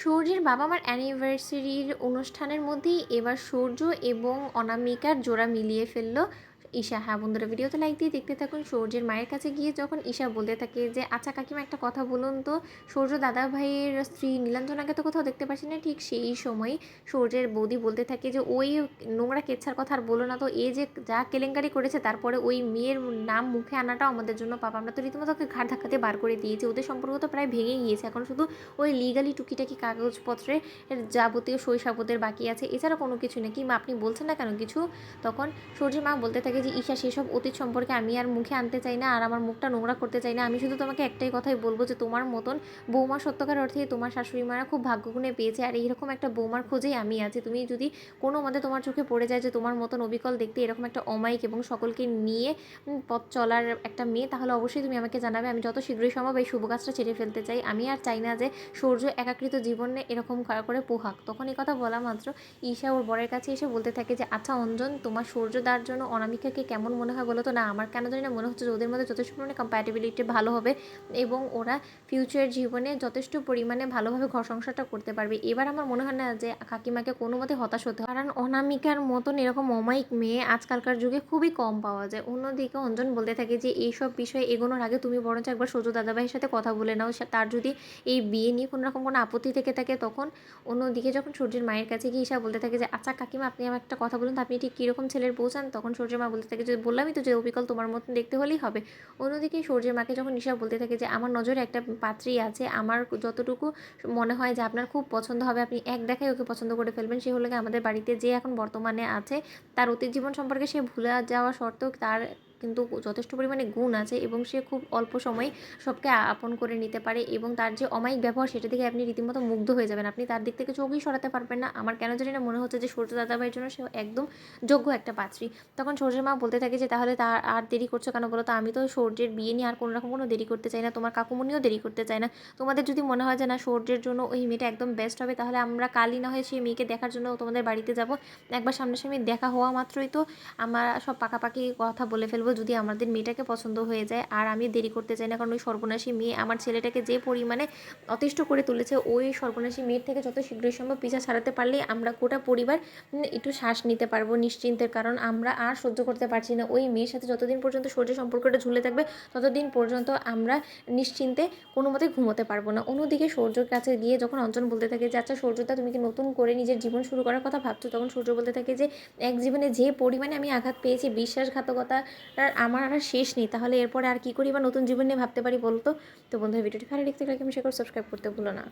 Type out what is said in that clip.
সূর্যের বাবা-মার অ্যানিভার্সারির অনুষ্ঠানের মধ্যেই এবার সূর্য এবং অনামিকার জোড়া মিলিয়ে ফেলল ঈশা। হ্যাঁ বন্ধুরা, ভিডিওতে লাইক দিয়ে দেখতে থাকুন। সূর্যের মায়ের কাছে গিয়ে যখন ঈশা বলতে থাকে যে আচ্ছা কাকিমা একটা কথা বলুন তো, সূর্য দাদা ভাইয়ের স্ত্রী নীলাঞ্জনাকে তো কোথাও দেখতে পাচ্ছি না, ঠিক সেই সময় সূর্যের বৌদি বলতে থাকে যে ওই নোংরা কেচ্ছার কথা আর বলো না তো, এ যে যা কেলেঙ্কারি করেছে তারপরে ওই মেয়ের নাম মুখে আনাটাও আমাদের জন্য পাপ। আমরা তো রীতিমতো ওকে ঘাড় ধাক্কাতে বার করে দিয়েছি, ওদের সম্পর্ক তো প্রায় ভেঙে গিয়েছে, এখন শুধু ওই লিগালি টুকিটাকি কাগজপত্রে যাবতীয় শৈশবদের বাকি আছে, এছাড়া কোনো কিছু নেই। কি মা আপনি বলছেন না কেন কিছু? তখন সূর্যের মা বলতে থাকে যে ঈশা, সেসব অতীত সম্পর্কে আমি আর মুখে আনতে চাই না, আর আমার মুখটা নোংরা করতে চাই না। আমি শুধু তোমাকে একটাই কথাই বলবো যে তোমার মতন বৌমা সত্যকার অর্থে তোমার শাশুড়ি মারা খুব ভাগ্যগুণে পেয়েছে, আর এইরকম একটা বৌমার খোঁজেই আমি আছি। তুমি যদি কোনো মতে তোমার চোখে পড়ে যায় যে তোমার মতন অবিকল দেখতে এরকম একটা অমায়িক এবং সকলকে নিয়ে পথ চলার একটা মেয়ে, তাহলে অবশ্যই তুমি আমাকে জানাবে। আমি যত শীঘ্রই সম্ভব এই শুভ কাজটা ছেড়ে ফেলতে চাই। আমি আর চাই না যে সূর্য একাকৃত জীবনে এরকম করে পোহাক। তখন এই কথা বলা মাত্র ঈশা ওর বরের কাছে এসে বলতে থাকে যে আচ্ছা অঞ্জন, তোমার সূর্যদার জন্য অনামিকাকে কেমন মনে হয় বলো তো? না, আমার কেন জানি না মনে হচ্ছে যে ওদের মধ্যে যথেষ্ট পরিমাণে কম্প্যাটেবিলিটি ভালো হবে এবং ওরা ফিউচার জীবনে যথেষ্ট পরিমাণে ভালোভাবে ঘর সংসারটা করতে পারবে। এবার আমার মনে হয় না যে কাকিমাকে কোনো মতে হতাশ হতে হয়, কারণ অনামিকার মতন এরকম অমায়িক মেয়ে আজকালকার যুগে খুবই কম পাওয়া যায়। অন্যদিকে অঞ্জন বলতে থাকে যে এইসব বিষয়ে এগোনোর আগে তুমি বরঞ্চ একবার সূর্য দাদাভাইয়ের সাথে কথা বলে নাও, তার যদি এই বিয়ে নিয়ে কোনো রকম কোনো আপত্তি থেকে থাকে। তখন অন্যদিকে যখন সূর্যের মায়ের কাছে গিয়ে ঈশা বলতে থাকে যে আচ্ছা কাকিমা আপনি আমার একটা কথা বলুন তো, আপনি ঠিক কীরকম ছেলের বউ চান? তখন সূর্যের মা বলতে থাকে যে বললামই তো যে অবিকল তোমার মতন দেখতে হলেই হবে। অন্যদিকে সূর্যের মাকে যখন ঈশা বলতে থাকে যে আমার নজরে একটা পাত্রী আছে, আমার যতটুকু মনে হয় যে আপনার খুব পছন্দ হবে, আপনি এক দেখায় ওকে পছন্দ করে ফেলবেন। সে হলো গিয়ে আমাদের বাড়িতে যে এখন বর্তমানে আছে, তার অতীত জীবন সম্পর্কে সে ভুলে যাওয়া সত্ত্বেও তার কিন্তু যথেষ্ট পরিমাণে গুণ আছে এবং সে খুব অল্প সময়ে সবকে আপন করে নিতে পারে, এবং তার যে অমায়িক ব্যবহার সেটা থেকে আপনি রীতিমতো মুগ্ধ হয়ে যাবেন। আপনি তার দিক থেকে চোখই সরাতে পারবেন না। আমার কেন জানি না মনে হচ্ছে যে সূর্য দাদাভাইয়ের জন্য সে একদম যোগ্য একটা পাত্রী। তখন সূর্যের মা বলতে থাকে যে তাহলে তার আর দেরি করছো কেন বলো তো? আমি তো সূর্যের বিয়ে নিয়ে আর কোনো রকম কোনো দেরি করতে চাই না, তোমার কাকুমণিও দেরি করতে চায় না। তোমাদের যদি মনে হয় যে না সূর্যের জন্য ওই মেয়েটা একদম বেস্ট হবে, তাহলে আমরা কালই না হয় সেই মেয়েকে দেখার জন্য তোমাদের বাড়িতে যাব। একবার সামনাসামনি দেখা হওয়া মাত্রই তো আমরা সব পাকাপাকি কথা বলে ফেলবো, যদি আমাদের মেয়েটাকে পছন্দ হয়ে যায়। আর আমি দেরি করতে চাই না, কারণ ওই সর্বনাশী মেয়ে আমার ছেলেটাকে যে পরিমাণে অতিষ্ঠ করে তুলেছে, ওই সর্বনাশী মেয়ের থেকে যত শীঘ্রই সম্ভব পিছা ছাড়াতে পারলেই আমরা গোটা পরিবার একটু শ্বাস নিতে পারবো নিশ্চিন্তের, কারণ আমরা আর সহ্য করতে পারছি না ওই মেয়ের সাথে যতদিন পর্যন্ত সূর্য সম্পর্কটা ঝুলে থাকবে ততদিন পর্যন্ত আমরা নিশ্চিন্তে কোনো মতে ঘুমোতে পারবো না। অন্যদিকে সূর্যর কাছে গিয়ে যখন অঞ্জন বলতে থাকে যে আচ্ছা সূর্যদা, তুমি কি নতুন করে নিজের জীবন শুরু করার কথা ভাবছো? তখন সূর্য বলতে থাকে যে এক জীবনে যে পরিমাণে আমি আঘাত পেয়েছি, বিশ্বাসঘাতকতার আমার আর শেষ নেই, তাহলে এরপরে আর কী করি বা নতুন জীবন নিয়ে ভাবতে পারি বলতো? তো বন্ধুরা, ভিডিওটি ভালো লাগলে লাইক এবং শেয়ার করে সাবস্ক্রাইব করতে ভুলো না।